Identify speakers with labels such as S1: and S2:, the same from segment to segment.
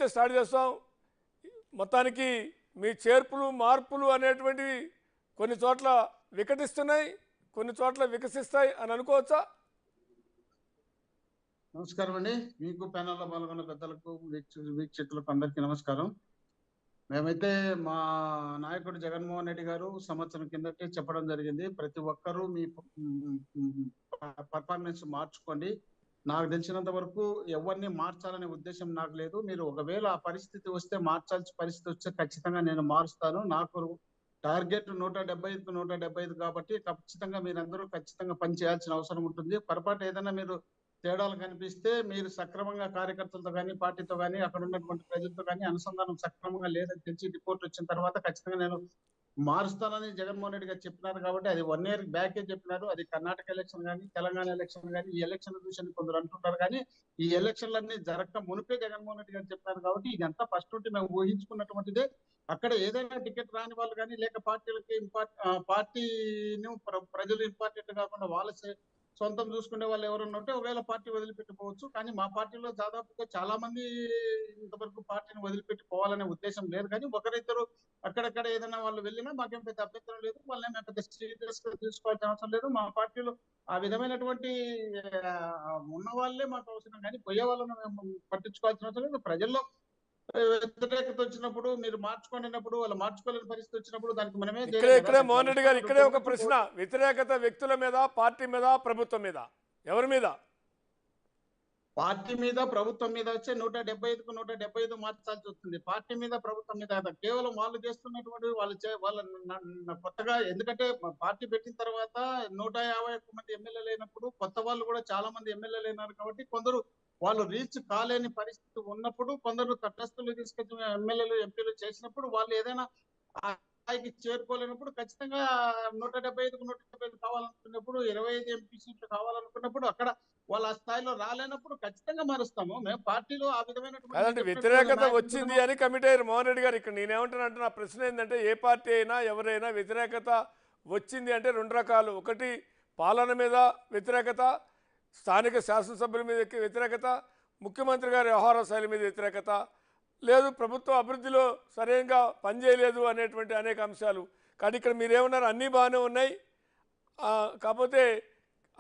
S1: నుంచే స్టార్ట్ చేస్తాం. మొత్తానికి మీ చేర్పులు మార్పులు అనేటువంటివి కొన్ని చోట్ల వికటిస్తున్నాయి, కొన్ని చోట్ల వికసిస్తాయి అని అనుకోవచ్చా?
S2: నమస్కారం అండి. మీకు ప్యానెల్లో పాల్గొన్న పెద్దలకు వీక్షకులకు అందరికీ నమస్కారం. మేమైతే మా నాయకుడు జగన్మోహన్ రెడ్డి గారు సంవత్సరం కిందటే చెప్పడం జరిగింది. ప్రతి ఒక్కరూ మీ పర్ఫార్మెన్స్ మార్చుకోండి. నాకు తెలిసినంత వరకు ఎవరిని మార్చాలనే ఉద్దేశం నాకు లేదు. మీరు ఒకవేళ ఆ పరిస్థితి వస్తే, మార్చాల్సిన పరిస్థితి వస్తే ఖచ్చితంగా నేను మారుస్తాను. నాకు టార్గెట్ 175కు 175 కాబట్టి ఖచ్చితంగా మీరందరూ ఖచ్చితంగా పని చేయాల్సిన అవసరం ఉంటుంది. పొరపాటు ఏదైనా మీరు తేడాలు కనిపిస్తే మీరు సక్రమంగా కార్యకర్తలతో కానీ, పార్టీతో కానీ, అక్కడ ఉన్నటువంటి ప్రజలతో కానీ అనుసంధానం సక్రమంగా లేదని తెలిసి రిపోర్ట్ వచ్చిన తర్వాత ఖచ్చితంగా నేను మారుస్తానని జగన్మోహన్ రెడ్డి గారు చెప్పినారు. కాబట్టి అది 1 ఇయర్ బ్యాకే చెప్పినారు. అది కర్ణాటక ఎలక్షన్ కానీ, తెలంగాణ ఎలక్షన్ కానీ, ఈ ఎలక్షన్ చూసి కొందరు అంటుంటారు. కానీ ఈ ఎలక్షన్లన్నీ జరగక మునిపే జగన్మోహన్ రెడ్డి గారు చెప్పారు. కాబట్టి ఇదంతా ఫస్ట్ నుండి మేము ఊహించుకున్నటువంటిదే. అక్కడ ఏదైనా టికెట్ రాని వాళ్ళు కానీ, లేక పార్టీలకి పార్టీని ప్రజలు ఇంపార్టెంట్ కాకుండా వాళ్ళ సొంతం చూసుకునే వాళ్ళు ఎవరన్నా ఉంటే ఒకవేళ పార్టీ వదిలిపెట్టిపోవచ్చు. కానీ మా పార్టీలో దాదాపుగా చాలా మంది ఇంతవరకు పార్టీని వదిలిపెట్టి పోవాలనే ఉద్దేశం లేదు. కానీ ఒకరిద్దరు అక్కడక్కడ ఏదైనా వాళ్ళు వెళ్ళినా మాకేం పెద్ద అభ్యంతరం లేదు. వాళ్ళని మేము పెద్ద సీరియస్ గా తీసుకోవాల్సిన అవసరం లేదు. మా పార్టీలో ఆ విధమైనటువంటి ఉన్న వాళ్ళే మాకు అవసరం, కానీ పోయే వాళ్ళను మేము పట్టించుకోవాల్సిన అవసరం లేదు. ప్రజల్లో వ్యతిరేకత వచ్చినప్పుడు, మీరు మార్చుకున్నప్పుడు, వాళ్ళు మార్చుకోలేని పరిస్థితి వచ్చినప్పుడు దానికి మనమే
S1: ఇక్కడే మోహన్ రెడ్డి గారు, ఇక్కడే ఒక ప్రశ్న. వ్యతిరేకత వ్యక్తుల మీద, పార్టీ మీద, ప్రభుత్వం మీద, ఎవరి మీద?
S2: పార్టీ మీద ప్రభుత్వం మీద వచ్చే 175కు 175 మార్చాల్సి వస్తుంది. పార్టీ మీద ప్రభుత్వం మీద కేవలం వాళ్ళు చేస్తున్నటువంటి వాళ్ళ కొత్తగా, ఎందుకంటే పార్టీ పెట్టిన తర్వాత 151 మంది ఎమ్మెల్యేలు అయినప్పుడు కొత్త వాళ్ళు కూడా చాలా మంది ఎమ్మెల్యేలు అయినారు. కాబట్టి కొందరు వాళ్ళు రీచ్ కాలేని పరిస్థితి ఉన్నప్పుడు, కొందరు తటస్థులు తీసుకొచ్చిన ఎమ్మెల్యేలు ఎంపీలు చేసినప్పుడు, వాళ్ళు ఏదైనా స్థాయికి చేరుకోలేనప్పుడు ఖచ్చితంగా 175కు 175 కావాలనుకున్నప్పుడు, 25 ఎంపీ సీట్లు కావాలనుకున్నప్పుడు, అక్కడ వాళ్ళ స్థాయిలో రాలేనప్పుడు ఖచ్చితంగా మారుస్తాము. మేము పార్టీలో ఆ
S1: విధమైనటువంటి వ్యతిరేకత వచ్చింది అని కమిటీ అయ్యారు మోహన్ రెడ్డి గారు. ఇక్కడ నేనేమంటానంటే, నా ప్రశ్న ఏంటంటే, ఏ పార్టీ అయినా ఎవరైనా వ్యతిరేకత వచ్చింది అంటే రెండు రకాలు. ఒకటి పాలన మీద వ్యతిరేకత, స్థానిక శాసనసభ్యుల మీద వ్యతిరేకత, ముఖ్యమంత్రి గారి వ్యవహార శైలి మీద వ్యతిరేకత, లేదు ప్రభుత్వం అభివృద్ధిలో సరైనగా పనిచేయలేదు అనేటువంటి అనేక అంశాలు. కానీ ఇక్కడ మీరేమన్నారు, అన్నీ బాగానే ఉన్నాయి, కాకపోతే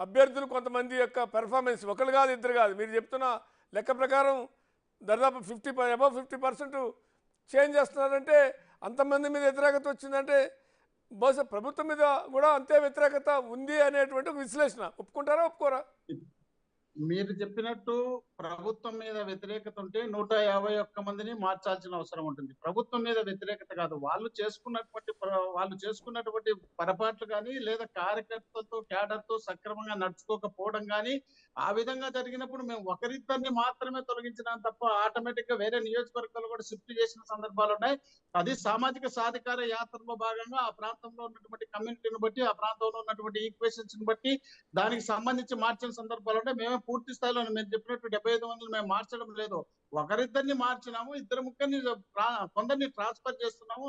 S1: అభ్యర్థులు కొంతమంది యొక్క పెర్ఫార్మెన్స్ ఒకరు కాదు ఇద్దరు కాదు, మీరు చెప్తున్న లెక్క ప్రకారం దాదాపు 50% చేంజ్ చేస్తున్నారంటే, అంతమంది మీద వ్యతిరేకత వచ్చిందంటే బహుశా ప్రభుత్వం మీద కూడా అంతే వ్యతిరేకత ఉంది అనేటువంటి ఒక విశ్లేషణ. ఒప్పుకుంటారా, ఒప్పుకోరా?
S2: మీరు చెప్పినట్టు ప్రభుత్వం మీద వ్యతిరేకత ఉంటే 151 మందిని మార్చాల్సిన అవసరం ఉంటుంది. ప్రభుత్వం మీద వ్యతిరేకత కాదు, వాళ్ళు చేసుకున్నటువంటి పొరపాట్లు కానీ, లేదా కార్యకర్తలతో క్యాడర్తో సక్రమంగా నడుచుకోకపోవడం కానీ, ఆ విధంగా జరిగినప్పుడు మేము ఒకరిద్దరిని మాత్రమే తొలగించినాం తప్ప ఆటోమేటిక్ గా వేరే నియోజకవర్గాలు కూడా షిఫ్ట్ చేసిన సందర్భాలు ఉన్నాయి. అది సామాజిక సాధికార యాత్రలో భాగంగా ఆ ప్రాంతంలో ఉన్నటువంటి కమ్యూనిటీని బట్టి, ఆ ప్రాంతంలో ఉన్నటువంటి ఈక్వేషన్స్ బట్టి దానికి సంబంధించి మార్చిన సందర్భాలు ఉన్నాయి. మేమే పూర్తి స్థాయిలో మేము చెప్పినట్టు 75 మందిని మేము మార్చడం లేదు. ఒకరిద్దరిని మార్చినాము, ఇద్దరు ముగ్గురిని కొందరిని ట్రాన్స్ఫర్ చేస్తున్నాము,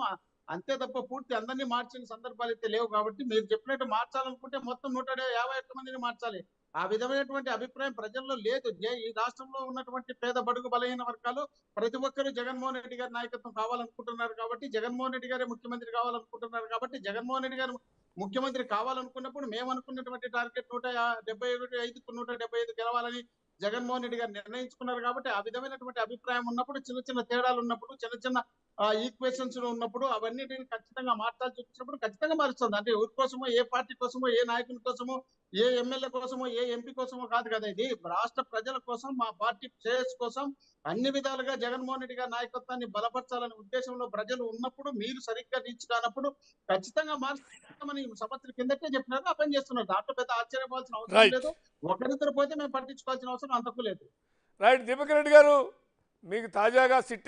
S2: అంతే తప్ప పూర్తి అందరినీ మార్చిన సందర్భాలు అయితే లేవు. కాబట్టి మీరు చెప్పినట్టు మార్చాలనుకుంటే మొత్తం 151 మందిని మార్చాలి. ఆ విధమైనటువంటి అభిప్రాయం ప్రజల్లో లేదు. ఈ రాష్ట్రంలో ఉన్నటువంటి పేద బడుగు బలహీన వర్గాలు ప్రతి ఒక్కరూ జగన్మోహన్ రెడ్డి గారి నాయకత్వం కావాలనుకుంటున్నారు. కాబట్టి జగన్మోహన్ రెడ్డి గారే ముఖ్యమంత్రి కావాలనుకుంటున్నారు. కాబట్టి జగన్మోహన్ రెడ్డి గారు ముఖ్యమంత్రి కావాలనుకున్నప్పుడు మేము అనుకున్నటువంటి టార్గెట్ 175కు 175 గెలవాలని జగన్మోహన్ రెడ్డి గారు నిర్ణయించుకున్నారు. కాబట్టి ఆ విధమైనటువంటి అభిప్రాయం ఉన్నప్పుడు, చిన్న చిన్న తేడాలు ఉన్నప్పుడు, చిన్న చిన్న ఈక్వేషన్స్ ఉన్నప్పుడు, అవన్నిటిని ఖచ్చితంగా మార్చాల్సి వచ్చినప్పుడు ఖచ్చితంగా మారుస్తుంది. అంటే ఎవరి కోసమో, ఏ పార్టీ కోసమో, ఏ నాయకుని కోసమో, ఏ ఎమ్మెల్యే కోసమో, ఏ ఎంపీ కోసమో కాదు కదా. ఇది రాష్ట్ర ప్రజల కోసం, మా పార్టీ శ్రేయస్ కోసం అన్ని విధాలుగా జగన్మోహన్ రెడ్డి గారి నాయకత్వాన్ని బలపరచాలనే ఉద్దేశంలో ప్రజలు ఉన్నప్పుడు, మీరు సరిగ్గా రీచ్ కానప్పుడు ఖచ్చితంగా మార్చుతామని సంవత్సరం కిందటే చెప్పినారు. ఆ పని చేస్తున్నారు. దాంట్లో పెద్ద ఆశ్చర్యపోవాల్సిన అవసరం లేదు. ఒకరిద్దరు పోతే మేము పట్టించుకోవాల్సిన అవసరం అంతకు లేదు.
S1: రైట్. దీపక్ రెడ్డి గారు, మీకు తాజాగా సిట్టి